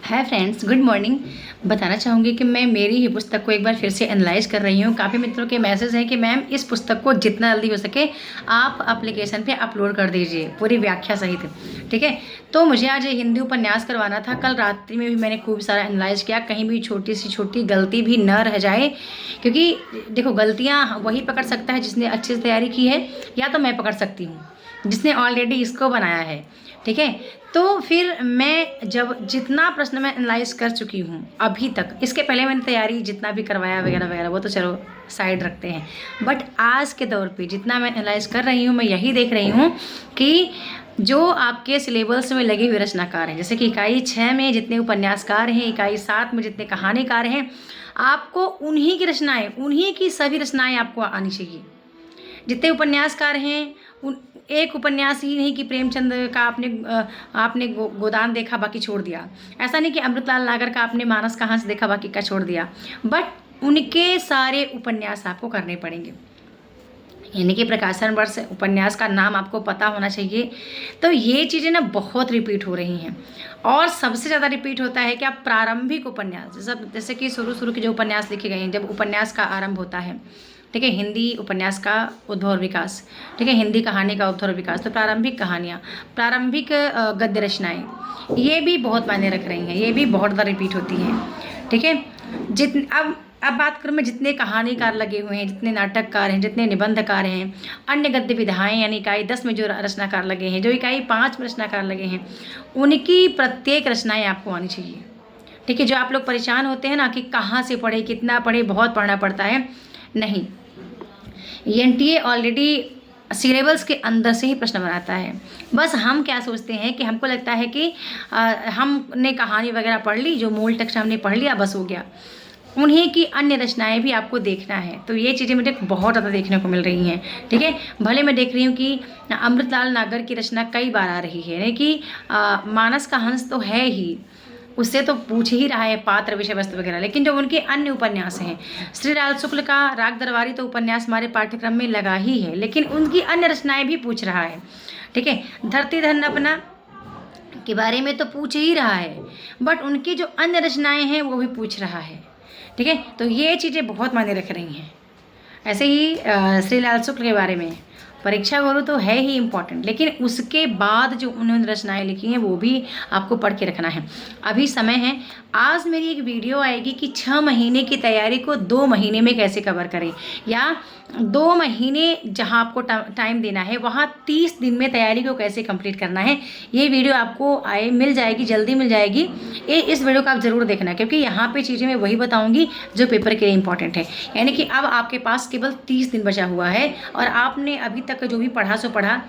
Hi friends, good morning. बताना चाहूँगी कि मैं मेरी ही पुस्तक को एक बार फिर से एनालाइज कर रही हूँ। काफ़ी मित्रों के मैसेज हैं कि मैम इस पुस्तक को जितना जल्दी हो सके आप एप्लीकेशन पे अपलोड कर दीजिए पूरी व्याख्या सहित। ठीक है, तो मुझे आज ये हिंदी उपन्यास करवाना था। कल रात्रि में भी मैंने खूब सारा एनालाइज किया, कहीं भी छोटी सी छोटी गलती भी न रह जाए, क्योंकि देखो गलतियाँ वही पकड़ सकता है जिसने अच्छे से तैयारी की है, या तो मैं पकड़ सकती हूँ जिसने ऑलरेडी इसको बनाया है। ठीक है, तो फिर मैं जब जितना प्रश्न मैं एनालाइज कर चुकी हूँ अभी तक, इसके पहले मैंने तैयारी जितना भी करवाया वगैरह वगैरह वो तो चलो साइड रखते हैं, बट आज के दौर पे जितना मैं एनालाइज कर रही हूँ मैं यही देख रही हूँ कि जो आपके सिलेबस में लगे हुए रचनाकार हैं, जैसे कि इकाई 6 में जितने उपन्यासकार हैं, इकाई 7 में जितने कहानीकार हैं, आपको उन्हीं की रचनाएं, उन्हीं की सभी रचनाएं आपको आनी चाहिए। जितने उपन्यासकार हैं उन एक उपन्यास ही नहीं कि प्रेमचंद का आपने गोदान देखा बाकी छोड़ दिया, ऐसा नहीं कि अमृतलाल नागर का आपने मानस का हंस देखा बाकी का छोड़ दिया, बट उनके सारे उपन्यास आपको करने पड़ेंगे। यानी कि प्रकाशन वर्ष उपन्यास का नाम आपको पता होना चाहिए। तो ये चीज़ें ना बहुत रिपीट हो रही हैं, और सबसे ज़्यादा रिपीट होता है कि आप प्रारंभिक उपन्यास, जैसे कि शुरू के जो उपन्यास लिखे गए हैं, जब उपन्यास का आरंभ होता है, ठीक है, हिंदी उपन्यास का उद्भव और विकास, ठीक है, हिंदी कहानी का उद्भव और विकास, तो प्रारंभिक कहानियाँ, प्रारंभिक गद्य रचनाएँ, ये भी बहुत मायने रख रही हैं, ये भी बहुत ज़्यादा रिपीट होती हैं। ठीक है, अब बात करूँ मैं, जितने कहानीकार लगे हुए हैं, जितने नाटककार हैं, जितने निबंधकार हैं, अन्य गद्य विधाएँ यानी इकाई 10 में जो रचनाकार लगे हैं, जो इकाई 5 में रचनाकार लगे हैं, उनकी प्रत्येक रचनाएँ आपको आनी चाहिए। ठीक है, जो आप लोग परेशान होते हैं ना कि कहाँ से पढ़े, कितना पढ़े, बहुत पढ़ना पड़ता है, नहीं, एनटीए ऑलरेडी सिलेबस के अंदर से ही प्रश्न बनाता है। बस हम क्या सोचते हैं कि हमको लगता है कि हमने कहानी वगैरह पढ़ ली, जो मूल टेक्स्ट हमने पढ़ लिया, बस हो गया। उन्हीं की अन्य रचनाएं भी आपको देखना है। तो ये चीज़ें मुझे बहुत ज़्यादा देखने को मिल रही हैं। ठीक है, भले मैं देख रही हूँ कि अमृतलाल नागर की रचना कई बार आ रही है, यानी कि मानस का हंस तो है ही, उससे तो पूछ ही रहा है पात्र विषय वस्तु वगैरह, लेकिन जो उनके अन्य उपन्यास हैं, श्रीलाल शुक्ल का राग दरबारी तो उपन्यास हमारे पाठ्यक्रम में लगा ही है, लेकिन उनकी अन्य रचनाएं भी पूछ रहा है। ठीक है, धरती धन अपना के बारे में तो पूछ ही रहा है, बट उनकी जो अन्य रचनाएं हैं वो भी पूछ रहा है। ठीक है, तो ये चीज़ें बहुत मायने रख रही हैं। ऐसे ही श्रीलाल शुक्ल के बारे में परीक्षा गुरु तो है ही इम्पॉर्टेंट, लेकिन उसके बाद जो उन्होंने रचनाएं लिखी हैं वो भी आपको पढ़ के रखना है। अभी समय है, आज मेरी एक वीडियो आएगी कि 6 महीने की तैयारी को 2 महीने में कैसे कवर करें, या 2 महीने जहां आपको टाइम देना है वहां 30 दिन में तैयारी को कैसे कंप्लीट करना है। ये वीडियो आपको मिल जाएगी, जल्दी मिल जाएगी। इस वीडियो को आप ज़रूर देखना, क्योंकि यहाँ पे चीज़ें मैं वही बताऊँगी जो पेपर के लिए इंपॉर्टेंट है। यानी कि अब आपके पास केवल 30 दिन बचा हुआ है, और आपने अभी तक जो भी पढ़ा सो पढ़ा,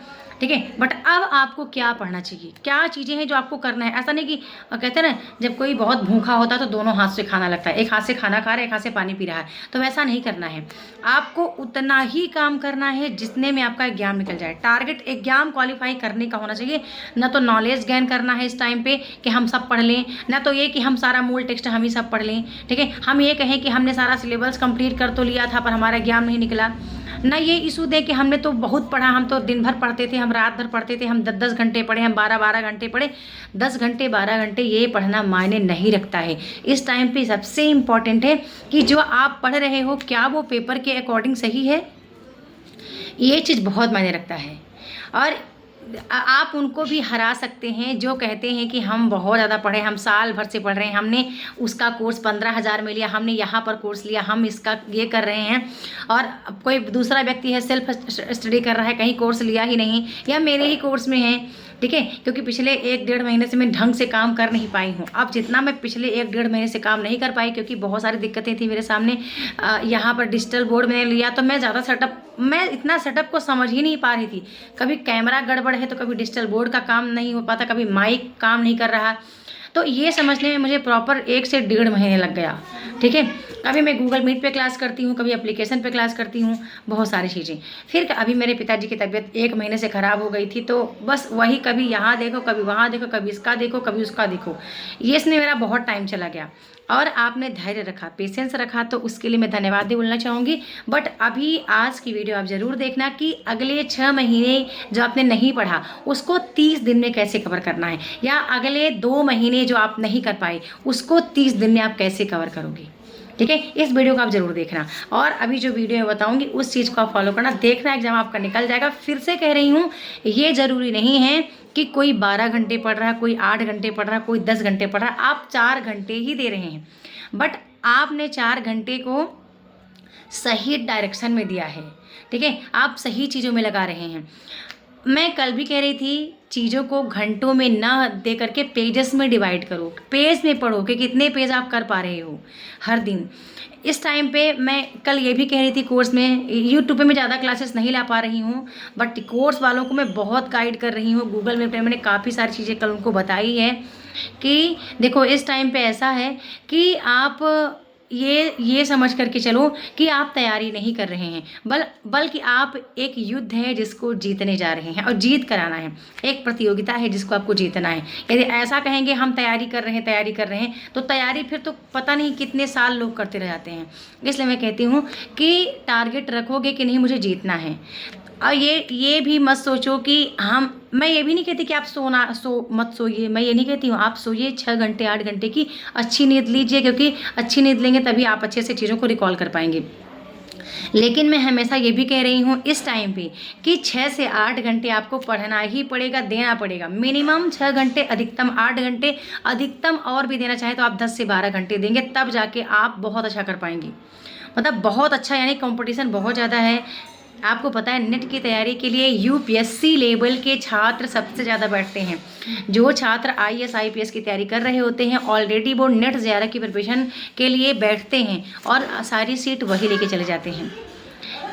ठीक है, बट अब आपको क्या पढ़ना चाहिए, क्या चीज़ें हैं जो आपको करना है। ऐसा नहीं कि कहते हैं ना, जब कोई बहुत भूखा होता है तो दोनों हाथ से खाना लगता है, एक हाथ से खाना खा रहा है, एक हाथ से पानी पी रहा है, तो वैसा नहीं करना है। आपको उतना ही काम करना है जितने में आपका एग्जाम निकल जाए। टारगेट एग्जाम क्वालिफाई करने का होना चाहिए, ना तो नॉलेज गेन करना है इस टाइम पे कि हम सब पढ़ लें, ना तो ये कि हम सारा मूल टेक्स्ट हम ही सब पढ़ लें। ठीक है, हम ये कहें कि हमने सारा सिलेबस कंप्लीट कर तो लिया था पर हमारा एग्जाम नहीं निकला, ना ये इशू दे कि हमने तो बहुत पढ़ा, हम तो दिन भर पढ़ते थे, हम रात भर पढ़ते थे, हम 10-10 घंटे पढ़े, हम 12-12 घंटे पढ़े। 10 घंटे 12 घंटे ये पढ़ना मायने नहीं रखता है। इस टाइम पे सबसे इम्पॉर्टेंट है कि जो आप पढ़ रहे हो क्या वो पेपर के अकॉर्डिंग सही है, ये चीज़ बहुत मायने रखता है। और आप उनको भी हरा सकते हैं जो कहते हैं कि हम बहुत ज़्यादा पढ़े, हम साल भर से पढ़ रहे हैं, हमने उसका कोर्स 15,000 में लिया, हमने यहाँ पर कोर्स लिया, हम इसका ये कर रहे हैं, और कोई दूसरा व्यक्ति है सेल्फ स्टडी कर रहा है, कहीं कोर्स लिया ही नहीं, या मेरे ही कोर्स में है। ठीक है, क्योंकि पिछले 1-1.5 महीने से मैं ढंग से काम कर नहीं पाई हूँ। अब जितना मैं पिछले 1-1.5 महीने से काम नहीं कर पाई, क्योंकि बहुत सारी दिक्कतें थी मेरे सामने, यहाँ पर डिजिटल बोर्ड मैंने लिया तो मैं इतना सेटअप को समझ ही नहीं पा रही थी। कभी कैमरा गड़बड़ है तो कभी डिजिटल बोर्ड का काम नहीं हो पाता, कभी माइक काम नहीं कर रहा, तो ये समझने में मुझे प्रॉपर 1 से 1.5 महीने लग गया। ठीक है, कभी मैं गूगल मीट पे क्लास करती हूँ, कभी एप्लीकेशन पे क्लास करती हूँ, बहुत सारी चीज़ें। फिर अभी मेरे पिताजी की तबीयत 1 महीने से ख़राब हो गई थी, तो बस वही कभी यहाँ देखो, कभी वहाँ देखो, कभी इसका देखो, कभी उसका देखो, ये इसमें मेरा बहुत टाइम चला गया। और आपने धैर्य रखा, पेशेंस रखा, तो उसके लिए मैं धन्यवाद भी बोलना चाहूँगी। बट अभी आज की वीडियो आप ज़रूर देखना कि अगले 6 महीने जो आपने नहीं पढ़ा उसको 30 दिन में कैसे कवर करना है, या अगले 2 महीने जो आप नहीं कर पाए उसको 30 दिन में आप कैसे कवर करोगे। ठीक है, इस वीडियो को आप जरूर देखना। और अभी जो वीडियो मैं बताऊंगी उस चीज़ को आप फॉलो करना, देखना एग्जाम आपका निकल जाएगा। फिर से कह रही हूँ, ये ज़रूरी नहीं है कि कोई 12 घंटे पढ़ रहा है, कोई 8 घंटे पढ़ रहा है, कोई 10 घंटे पढ़ रहा है, आप 4 घंटे ही दे रहे हैं, बट आपने 4 घंटे को सही डायरेक्शन में दिया है। ठीक है, आप सही चीज़ों में लगा रहे हैं। मैं कल भी कह रही थी, चीज़ों को घंटों में ना दे करके पेजेस में डिवाइड करो, पेज में पढ़ो कि कितने पेज आप कर पा रहे हो हर दिन। इस टाइम पे मैं कल ये भी कह रही थी, कोर्स में यूट्यूब पे मैं ज़्यादा क्लासेस नहीं ला पा रही हूँ, बट कोर्स वालों को मैं बहुत गाइड कर रही हूँ। गूगल में मैंने काफ़ी सारी चीज़ें कल उनको बताई है कि देखो इस टाइम पे ऐसा है कि आप ये समझ करके चलो कि आप तैयारी नहीं कर रहे हैं, बल्कि आप एक युद्ध है जिसको जीतने जा रहे हैं और जीत कर आना है। एक प्रतियोगिता है जिसको आपको जीतना है। यदि ऐसा कहेंगे हम तैयारी कर रहे हैं तो तैयारी फिर तो पता नहीं कितने साल लोग करते रह जाते हैं। इसलिए मैं कहती हूँ कि टारगेट रखोगे कि नहीं मुझे जीतना है। और ये भी मत सोचो कि मैं ये भी नहीं कहती कि आप मत सोइए, मैं ये नहीं कहती हूँ, आप सोइए 6 घंटे 8 घंटे की अच्छी नींद लीजिए, क्योंकि अच्छी नींद लेंगे तभी आप अच्छे से चीज़ों को रिकॉल कर पाएंगे। लेकिन मैं हमेशा ये भी कह रही हूँ इस टाइम पे कि 6 से 8 घंटे आपको पढ़ना ही पड़ेगा, देना पड़ेगा। मिनिमम 6 घंटे, अधिकतम 8 घंटे, अधिकतम और भी देना चाहे तो आप 10 से 12 घंटे देंगे, तब जाके आप बहुत अच्छा कर पाएंगे। मतलब बहुत अच्छा, यानी कंपटीशन बहुत ज़्यादा है। आपको पता है नेट की तैयारी के लिए यूपीएससी लेवल के छात्र सबसे ज़्यादा बैठते हैं। जो छात्र आईएएस आईपीएस की तैयारी कर रहे होते हैं ऑलरेडी वो नेट जेआरएफ की प्रिपरेशन के लिए बैठते हैं और सारी सीट वही लेके चले जाते हैं।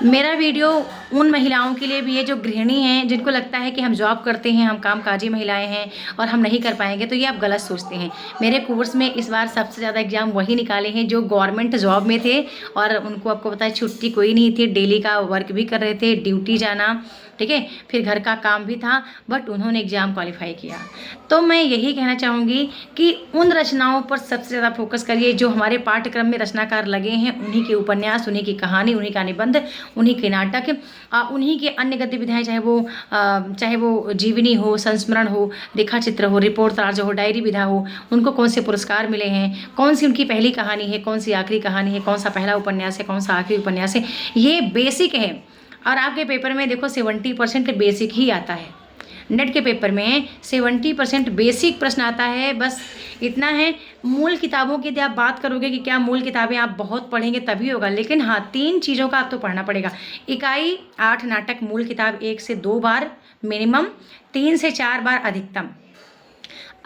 मेरा वीडियो उन महिलाओं के लिए भी है जो गृहिणी हैं, जिनको लगता है कि हम जॉब करते हैं, हम कामकाजी महिलाएं हैं और हम नहीं कर पाएंगे, तो ये आप गलत सोचते हैं। मेरे कोर्स में इस बार सबसे ज़्यादा एग्जाम वही निकाले हैं जो गवर्नमेंट जॉब में थे और उनको आपको पता है छुट्टी कोई नहीं थी, डेली का वर्क भी कर रहे थे, ड्यूटी जाना, ठीक है, फिर घर का काम भी था, बट उन्होंने एग्ज़ाम क्वालिफाई किया। तो मैं यही कहना चाहूँगी कि उन रचनाओं पर सबसे ज़्यादा फोकस करिए जो हमारे पाठ्यक्रम में रचनाकार लगे हैं, उन्हीं के उपन्यास, उन्हीं की कहानी, उन्हीं का निबंध, उन्हीं के नाटक, उन्हीं के अन्य गतिविधियाँ, चाहे वो जीवनी हो, संस्मरण हो, रेखा चित्र हो, रिपोर्ट तार्ज हो, डायरी विधा हो, उनको कौन से पुरस्कार मिले हैं, कौन सी उनकी पहली कहानी है, कौन सी आखिरी कहानी है, कौन सा पहला उपन्यास है, कौन सा आखिरी उपन्यास है, ये बेसिक है। और आपके पेपर में देखो 70% बेसिक ही आता है। नेट के पेपर में 70% बेसिक प्रश्न आता है, बस इतना है। मूल किताबों की यदि आप बात करोगे कि क्या मूल किताबें आप बहुत पढ़ेंगे तभी होगा, लेकिन हाँ 3 चीज़ों का आपको पढ़ना पड़ेगा। इकाई 8 नाटक मूल किताब 1 से 2 बार मिनिमम, 3 से 4 बार अधिकतम।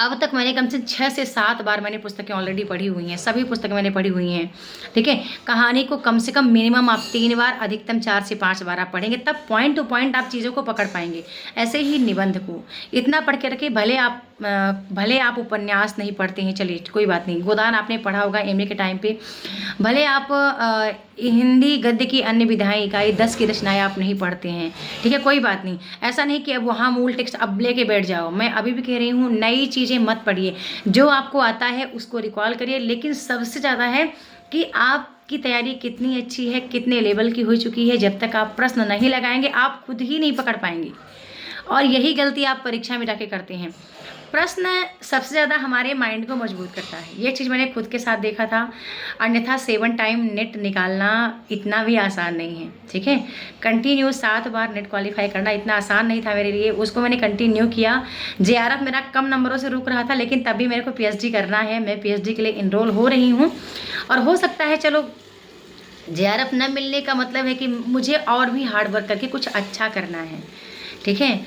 अब तक मैंने कम से 6 से 7 बार मैंने पुस्तकें ऑलरेडी पढ़ी हुई हैं, सभी पुस्तकें मैंने पढ़ी हुई हैं। ठीक है, कहानी को कम से कम मिनिमम आप 3 बार, अधिकतम 4 से 5 बार आप पढ़ेंगे, तब पॉइंट टू पॉइंट आप चीज़ों को पकड़ पाएंगे। ऐसे ही निबंध को इतना पढ़ के रखिए, भले आप उपन्यास नहीं पढ़ते हैं, चलिए कोई बात नहीं, गोदान आपने पढ़ा होगा एमए के टाइम पे, भले आप हिंदी गद्य की अन्य विधाएं इकाई 10 की रचनाएं आप नहीं पढ़ते हैं, ठीक है, कोई बात नहीं। ऐसा नहीं कि अब वहाँ मूल टेक्स्ट अब लेके बैठ जाओ। मैं अभी भी कह रही हूँ नई चीज़ें मत पढ़िए, जो आपको आता है उसको रिकॉल करिए, लेकिन सबसे ज़्यादा है कि आपकी तैयारी कितनी अच्छी है, कितने लेवल की हो चुकी है। जब तक आप प्रश्न नहीं लगाएंगे आप खुद ही नहीं पकड़ पाएंगे, और यही गलती आप परीक्षा में जाके करते हैं। प्रश्न सबसे ज़्यादा हमारे माइंड को मजबूत करता है, ये चीज़ मैंने खुद के साथ देखा था। अन्यथा 7 टाइम नेट निकालना इतना भी आसान नहीं है, ठीक है। कंटिन्यू 7 बार नेट क्वालिफाई करना इतना आसान नहीं था मेरे लिए, उसको मैंने कंटिन्यू किया। जेआरएफ मेरा कम नंबरों से रुक रहा था, लेकिन तभी मेरे को पीएचडी करना है, मैं पीएचडी के लिए इनरोल हो रही हूँ। और हो सकता है चलो जेआरएफ न मिलने का मतलब है कि मुझे और भी हार्ड वर्क करके कुछ अच्छा करना है, ठीक है।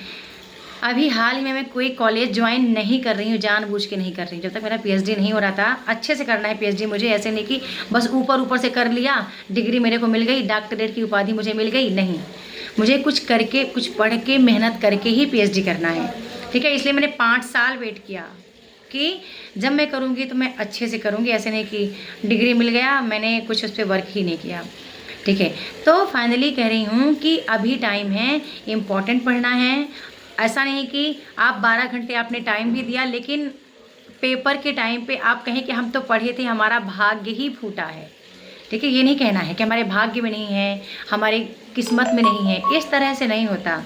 अभी हाल ही में मैं कोई कॉलेज ज्वाइन नहीं कर रही हूँ, जानबूझ के नहीं कर रही हूँ। जब तक मेरा पीएचडी नहीं हो रहा था, अच्छे से करना है पीएचडी मुझे, ऐसे नहीं कि बस ऊपर से कर लिया, डिग्री मेरे को मिल गई, डॉक्टरेट की उपाधि मुझे मिल गई, नहीं। मुझे कुछ करके, कुछ पढ़ के, मेहनत करके ही पीएचडी करना है, ठीक है। इसलिए मैंने 5 साल वेट किया, कि जब मैं करूँगी तो मैं अच्छे से करूँगी, ऐसे नहीं कि डिग्री मिल गया मैंने कुछ उस पर वर्क ही नहीं किया। ठीक है, तो फाइनली कह रही हूँ कि अभी टाइम है, इम्पॉर्टेंट पढ़ना है। ऐसा नहीं कि आप 12 घंटे आपने टाइम भी दिया लेकिन पेपर के टाइम पे आप कहें कि हम तो पढ़े थे, हमारा भाग्य ही फूटा है। ठीक है, ये नहीं कहना है कि हमारे भाग्य में नहीं है, हमारी किस्मत में नहीं है, इस तरह से नहीं होता।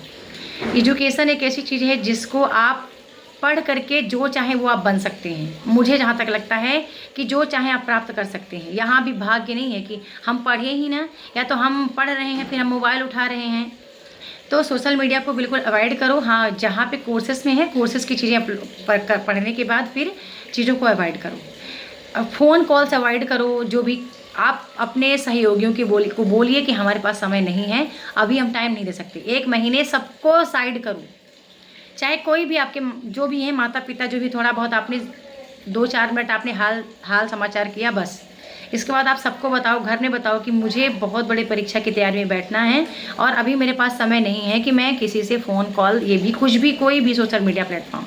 एजुकेशन एक ऐसी चीज़ है जिसको आप पढ़ करके जो चाहे वो आप बन सकते हैं। मुझे जहाँ तक लगता है कि जो चाहे आप प्राप्त कर सकते हैं। यहाँ भी भाग्य नहीं है कि हम पढ़े ही ना, या तो हम पढ़ रहे हैं फिर हम मोबाइल उठा रहे हैं। तो सोशल मीडिया को बिल्कुल अवॉइड करो। हाँ, जहाँ पे कोर्सेस में है, कोर्सेस की चीज़ें पढ़ने के बाद फिर चीज़ों को अवॉइड करो। अब फ़ोन कॉल्स अवॉइड करो। जो भी आप अपने सहयोगियों की को बोलिए कि हमारे पास समय नहीं है, अभी हम टाइम नहीं दे सकते, 1 महीने सबको साइड करो। चाहे कोई भी आपके जो भी है, माता पिता जो भी, थोड़ा बहुत आपने 2-4 मिनट आपने हाल समाचार किया, बस इसके बाद आप सबको बताओ, घर में बताओ कि मुझे बहुत बड़े परीक्षा की तैयारी में बैठना है और अभी मेरे पास समय नहीं है कि मैं किसी से फ़ोन कॉल, ये भी कुछ भी, कोई भी सोशल मीडिया प्लेटफॉर्म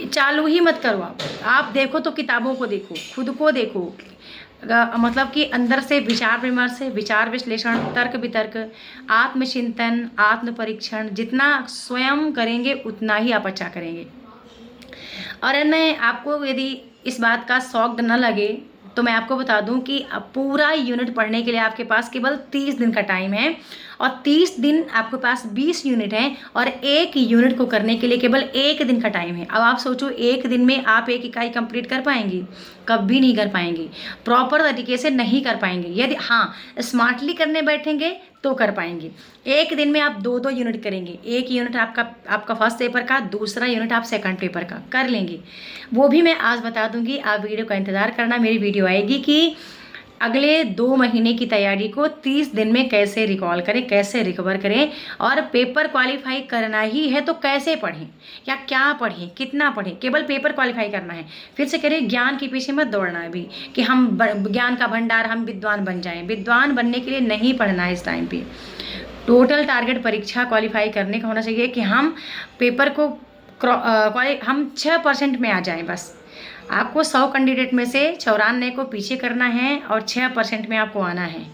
चालू ही मत करो। आप देखो तो किताबों को देखो, खुद को देखो, मतलब कि अंदर से विचार विमर्श, विचार विश्लेषण, तर्क वितर्क, आत्मचिंतन, आत्म परीक्षण, जितना स्वयं करेंगे उतना ही आप अच्छा करेंगे। और मैं आपको यदि इस बात का शौक न लगे तो मैं आपको बता दूं कि अब पूरा यूनिट पढ़ने के लिए आपके पास केवल 30 दिन का टाइम है और 30 दिन आपके पास 20 यूनिट हैं और एक यूनिट को करने के लिए केवल 1 दिन का टाइम है। अब आप सोचो 1 दिन में आप एक इकाई कंप्लीट कर पाएंगी? कभी नहीं कर पाएंगी, प्रॉपर तरीके से नहीं कर पाएंगे। यदि हाँ स्मार्टली करने बैठेंगे तो कर पाएंगे। 1 दिन में आप 2-2 यूनिट करेंगे। 1 यूनिट आपका फर्स्ट पेपर का, दूसरा यूनिट आप सेकंड पेपर का कर लेंगे। वो भी मैं आज बता दूंगी, आप वीडियो का इंतज़ार करना। मेरी वीडियो आएगी कि अगले 2 महीने की तैयारी को 30 दिन में कैसे रिकॉल करें, कैसे रिकवर करें, और पेपर क्वालिफाई करना ही है तो कैसे पढ़ें या क्या पढ़ें, कितना पढ़ें। केवल पेपर क्वालिफाई करना है। फिर से कह रहे ज्ञान के पीछे मत दौड़ना है अभी कि हम ज्ञान का भंडार, हम विद्वान बन जाएं। विद्वान बनने के लिए नहीं पढ़ना है इस टाइम पे। टोटल टारगेट परीक्षा क्वालिफाई करने का होना चाहिए कि हम पेपर को हम 6% में आ जाएं। बस आपको 100 कैंडिडेट में से 94 को पीछे करना है और 6% में आपको आना है।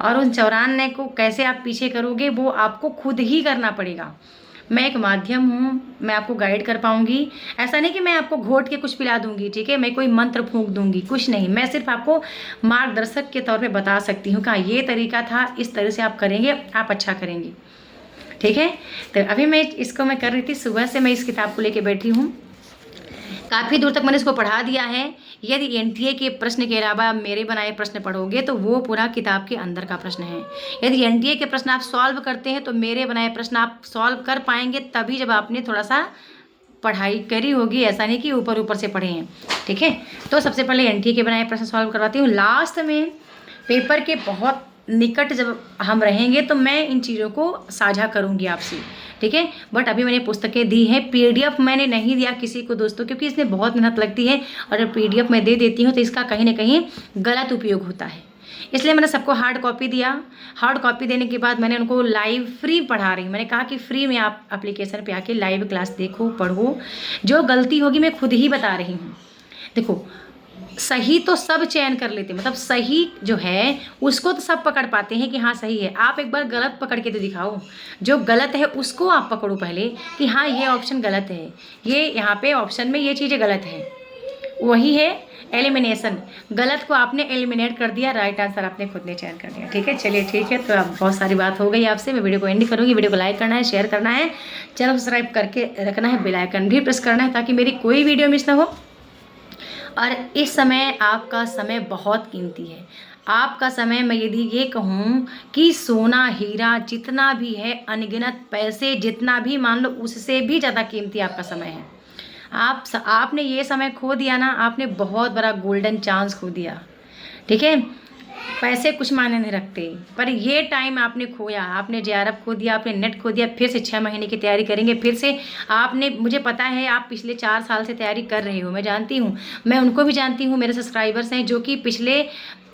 और उन 94 को कैसे आप पीछे करोगे वो आपको खुद ही करना पड़ेगा। मैं एक माध्यम हूँ, मैं आपको गाइड कर पाऊँगी। ऐसा नहीं कि मैं आपको घोट के कुछ पिला दूँगी, ठीक है, मैं कोई मंत्र फूंक दूँगी, कुछ नहीं। मैं सिर्फ आपको मार्गदर्शक के तौर पे बता सकती हूँ कि ये तरीका था, इस तरह से आप करेंगे, आप अच्छा करेंगे। ठीक है, तो अभी मैं कर रही थी, सुबह से मैं इस किताब को लेके बैठी हूँ। काफ़ी दूर तक मैंने इसको पढ़ा दिया है। यदि एनटीए के प्रश्न के अलावा मेरे बनाए प्रश्न पढ़ोगे तो वो पूरा किताब के अंदर का प्रश्न है। यदि एनटीए के प्रश्न आप सॉल्व करते हैं तो मेरे बनाए प्रश्न आप सॉल्व कर पाएंगे तभी जब आपने थोड़ा सा पढ़ाई करी होगी। ऐसा नहीं कि ऊपर ऊपर से पढ़े हैं। ठीक है, तो सबसे पहले एनटीए के बनाए प्रश्न सॉल्व करवाती हूँ। लास्ट में पेपर के बहुत निकट जब हम रहेंगे तो मैं इन चीज़ों को साझा करूँगी आपसे। ठीक है, बट अभी मैंने पुस्तकें दी हैं, पीडीएफ मैंने नहीं दिया किसी को दोस्तों, क्योंकि इसमें बहुत मेहनत लगती है और जब पीडीएफ मैं दे देती हूँ तो इसका कहीं ना कहीं गलत उपयोग होता है। इसलिए मैंने सबको हार्ड कॉपी दिया। हार्ड कॉपी देने के बाद मैंने उनको लाइव फ्री पढ़ा रही हूँ। मैंने कहा कि फ्री में आप एप्लीकेशन पे आके लाइव क्लास देखो, पढ़ो। जो गलती होगी मैं खुद ही बता रही हूँ। देखो, सही तो सब चयन कर लेते हैं, मतलब सही जो है उसको तो सब पकड़ पाते हैं कि हाँ सही है। आप एक बार गलत पकड़ के तो दिखाओ। जो गलत है उसको आप पकड़ो पहले कि हाँ ये ऑप्शन गलत है, ये यहाँ पे ऑप्शन में ये चीज़ें गलत है। वही है एलिमिनेशन। गलत को आपने एलिमिनेट कर दिया, राइट आंसर आपने खुद ने चयन कर दिया। ठीक है, चलिए ठीक है, तो अब बहुत सारी बात हो गई आपसे। मैं वीडियो को एंड करूँगी। वीडियो को लाइक करना है, शेयर करना है, चैनल सब्सक्राइब करके रखना है, बेल आइकन भी प्रेस करना है ताकि मेरी कोई वीडियो मिस ना हो। और इस समय आपका समय बहुत कीमती है। आपका समय, मैं यदि ये कहूँ कि सोना हीरा जितना भी है, अनगिनत पैसे जितना भी, मान लो उससे भी ज़्यादा कीमती आपका समय है। आपने ये समय खो दिया ना, आपने बहुत बड़ा गोल्डन चांस खो दिया। ठीक है, पैसे कुछ मायने नहीं रखते, पर ये टाइम आपने खोया, आपने जेआरएफ खो दिया, आपने नेट खो दिया, फिर से 6 महीने की तैयारी करेंगे, फिर से आपने, मुझे पता है आप पिछले 4 साल से तैयारी कर रहे हो, मैं जानती हूँ, मैं उनको भी जानती हूँ, मेरे सब्सक्राइबर्स हैं जो कि पिछले,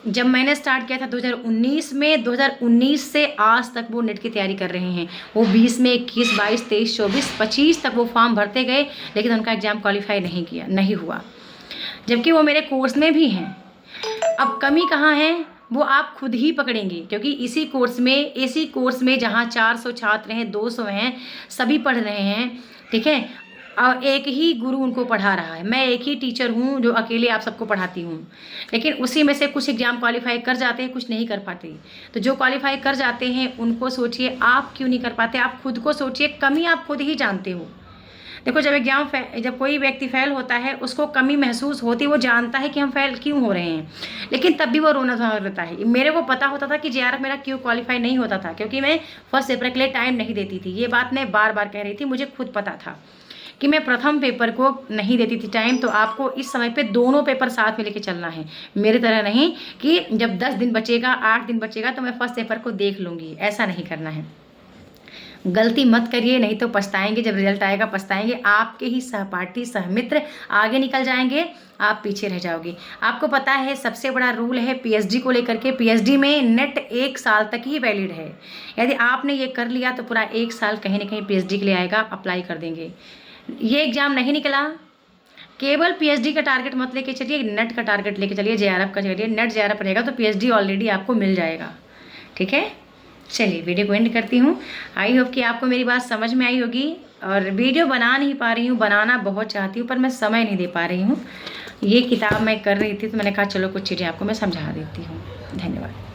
जब मैंने स्टार्ट किया था 2019 में, 2019 से आज तक वो नेट की तैयारी कर रहे हैं। वो 20 में 21, 22, 23, 24, 25 तक वो फॉर्म भरते गए, लेकिन उनका एग्ज़ाम क्वालिफाई नहीं हुआ, जबकि वो मेरे कोर्स में भी हैं। अब कमी कहाँ है वो आप खुद ही पकड़ेंगे, क्योंकि इसी कोर्स में जहाँ 400 छात्र हैं, 200 हैं, सभी पढ़ रहे हैं, ठीक है, और एक ही गुरु उनको पढ़ा रहा है। मैं एक ही टीचर हूँ जो अकेले आप सबको पढ़ाती हूँ, लेकिन उसी में से कुछ एग्ज़ाम क्वालिफाई कर जाते हैं, कुछ नहीं कर पाते। तो जो क्वालिफाई कर जाते हैं उनको सोचिए, आप क्यों नहीं कर पाते, आप खुद को सोचिए, कमी आप खुद ही जानते हो। देखो, जब कोई व्यक्ति फेल होता है उसको कमी महसूस होती है, वो जानता है कि हम फेल क्यों हो रहे हैं, लेकिन तब भी वो रोना धोना रहता है। मेरे को पता होता था कि जेआरएफ मेरा क्यों क्वालिफाई नहीं होता था, क्योंकि मैं फर्स्ट पेपर के लिए टाइम नहीं देती थी। ये बात मैं बार बार कह रही थी, मुझे खुद पता था कि मैं प्रथम पेपर को नहीं देती थी टाइम। तो आपको इस समय पे दोनों पेपर साथ में लेके चलना है, मेरी तरह नहीं कि जब 10 दिन बचेगा, 8 दिन बचेगा तो मैं फर्स्ट पेपर को देख लूँगी, ऐसा नहीं करना है। गलती मत करिए, नहीं तो पछताएंगे, जब रिजल्ट आएगा पछताएंगे। आपके ही सहपाठी सहमित्र आगे निकल जाएंगे, आप पीछे रह जाओगे। आपको पता है सबसे बड़ा रूल है पीएचडी को लेकर के, पीएचडी में नेट 1 साल तक ही वैलिड है। यदि आपने ये कर लिया तो पूरा 1 साल कहीं ना कहीं पीएचडी के लिए आएगा, आप अप्लाई कर देंगे। ये एग्ज़ाम नहीं निकला, केवल पीएचडी का टारगेट मत लेके चलिए, नेट का टारगेट लेके चलिए, जेआरएफ का चलिए। नेट जेआरएफ रहेगा तो पीएचडी ऑलरेडी आपको मिल जाएगा, ठीक है। चलिए वीडियो को एंड करती हूँ। आई होप कि आपको मेरी बात समझ में आई होगी। और वीडियो बना नहीं पा रही हूँ, बनाना बहुत चाहती हूँ पर मैं समय नहीं दे पा रही हूँ। ये किताब मैं कर रही थी तो मैंने कहा चलो कुछ चीज़ें आपको मैं समझा देती हूँ। धन्यवाद।